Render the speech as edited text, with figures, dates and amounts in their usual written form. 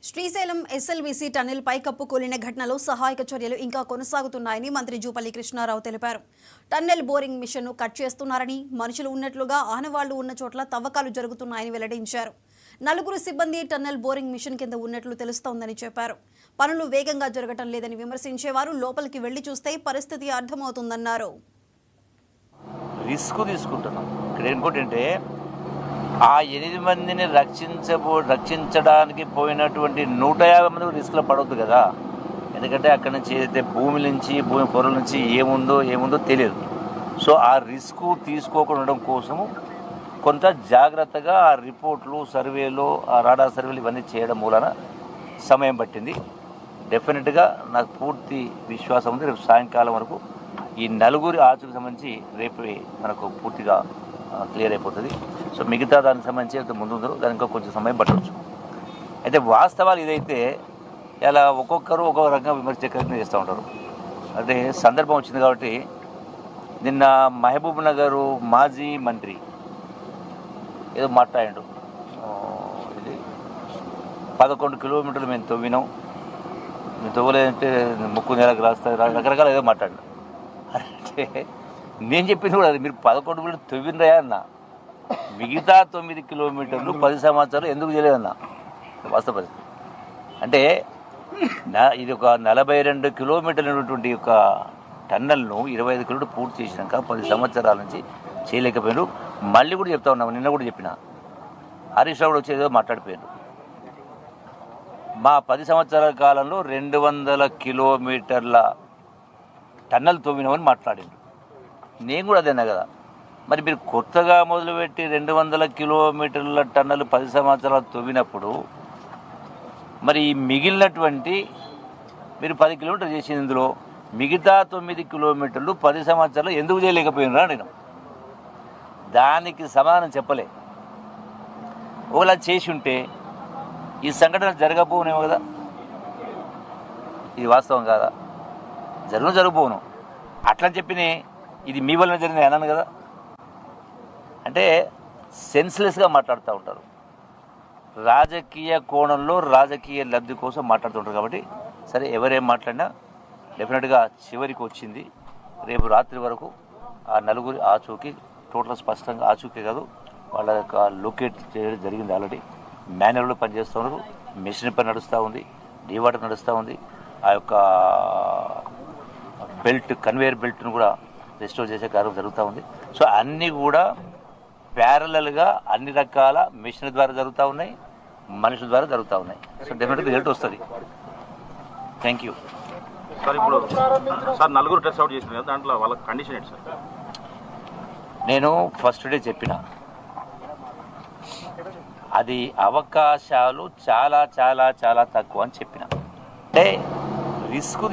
Srisailam SLBC tunnel పైకప్పు కూలిన ఘటనలో సహాయక చర్యలు ఇంకా కొనసాగుతున్నాయని మంత్రి జూపల్లి కృష్ణారావు తెలిపారు. టన్నెల్ బోరింగ్ మిషన్ను కట్ చేస్తున్నారని, మనుషులు ఉన్నట్లుగా ఆనవాళ్లు ఉన్న చోట్ల తవ్వకాలు జరుగుతున్నాయని వెల్లడించారు. 4 సిబ్బంది టన్నెల్ బోరింగ్ మిషన్ కింద ఉన్నట్లు తెలుస్తోందని చెప్పారు. పనులు వేగంగా జరగటం లేదని విమర్శించేవారు లోపలికి వెళ్లి చూస్తే పరిస్థితి అర్థమవుతుందన్నారు. రిస్క్ తీసుకుంటున్నాం. ఇక్కడ ఏంటంటే ఆ 8 మందిని రక్షించడానికి పోయినటువంటి 150 మంది రిస్క్లో పడవద్దు కదా. ఎందుకంటే అక్కడి నుంచి ఏదైతే భూమి పొరల నుంచి ఏముందో తెలియదు. సో ఆ రిస్క్ తీసుకోకుండా ఉండడం కోసము కొంత జాగ్రత్తగా ఆ రిపోర్ట్లు, సర్వేలు, ఆ రాడార్ సర్వేలు ఇవన్నీ చేయడం మూలన సమయం పట్టింది. డెఫినెట్గా నాకు పూర్తి విశ్వాసం ఉంది, రేపు సాయంకాలం వరకు ఈ 4 ఆచూకు సంబంధించి రేపు మనకు పూర్తిగా క్లియర్ అయిపోతుంది. సో మిగతా దానికి సంబంధించి ముందు దానికి కొంచెం సమయం పట్టవచ్చు. అయితే వాస్తవాలు ఇదైతే ఇలా ఒక్కొక్కరు ఒక్కొక్క రకంగా విమర్శించే ప్రయత్నం చేస్తూ ఉంటారు. అంటే సందర్భం వచ్చింది కాబట్టి నిన్న మహబూబ్ నగర్ మాజీ మంత్రి ఏదో మాట్లాడాడు. ఇది 11 కిలోమీటర్లు మేము తవ్వినాం, మేము తవ్వలేదంటే ముక్కు నెలకు రాస్తారు, రకరకాల ఏదో మాట్లాడినా. అంటే నేను చెప్పింది కూడా అది, మీరు 11 కిలోమీటర్లు తవ్వినరా అన్న, మిగతా 9 కిలోమీటర్లు 10 సంవత్సరాలు ఎందుకు చేయలేదన్నా వాస్తవ పరిస్థితి. అంటే ఇది ఒక 42 కిలోమీటర్లు ఉన్నటువంటి ఒక టన్నల్ను 25 కిలోమీటర్లు పూర్తి చేసినాక 10 సంవత్సరాల నుంచి చేయలేకపోయారు. మళ్ళీ కూడా చెప్తా ఉన్నాము, నిన్న కూడా చెప్పిన, హరీష్ రావు వచ్చి ఏదో మాట్లాడిపోయారు. మా 10 సంవత్సరాల కాలంలో 200 కిలోమీటర్ల టన్నల్ తవ్వినామని మాట్లాడిండు. నేను కూడా అదేనా కదా. మరి మీరు కొత్తగా మొదలుపెట్టి 200 కిలోమీటర్ల టన్నలు 10 సంవత్సరాలు తవ్వినప్పుడు మరి మిగిలినటువంటి మీరు 10 కిలోమీటర్లు చేసింది, ఇందులో మిగతా 9 కిలోమీటర్లు 10 సంవత్సరాలు ఎందుకు చేయలేకపోయినరా నేను? దానికి సమాధానం చెప్పలే. ఒకలా చేసి ఉంటే ఈ సంఘటన జరగకపోనేమో కదా. ఇది వాస్తవం కాదా? జరగకపోను అట్లా చెప్పిన ఇది మీ వల్ల జరిగింది అన్నాను కదా. అంటే సెన్స్లెస్గా మాట్లాడుతూ ఉంటారు, రాజకీయ కోణంలో రాజకీయ లబ్ధి కోసం మాట్లాడుతుంటారు. కాబట్టి సరే, ఎవరేం మాట్లాడినా డెఫినెట్గా చివరికి వచ్చింది. రేపు రాత్రి వరకు ఆ 4 ఆచూకీ టోటల్ స్పష్టంగా ఆచూకీ కాదు, వాళ్ళ యొక్క లొకేట్ చేయడం జరిగింది. ఆల్రెడీ మాన్యువల్లో పనిచేస్తున్నారు, మెషిన్ పని నడుస్తూ ఉంది, డీవాటర్ నడుస్తూ ఉంది. ఆ యొక్క కన్వేయర్ బెల్ట్ను కూడా రెస్టోర్ చేసే కార్యం జరుగుతూ ఉంది. సో అన్నీ కూడా ప్యారలల్గా అన్ని రకాల మిషన్ ద్వారా జరుగుతూ ఉన్నాయి, మనుషుల ద్వారా జరుగుతూ ఉన్నాయి. సో డెఫినెట్గా రిజల్ట్ వస్తుంది. Thank you sir. ఇప్పుడు సార్ 4 టెస్ట్ అవుట్ చేసినారు, దాంట్లో వాళ్ళ కండిషన్ ఏంటి సార్? నేను ఫస్ట్ డే చెప్పిన, అది అవకాశాలు చాలా చాలా చాలా తక్కువ అని చెప్పిన. అంటే రిస్క్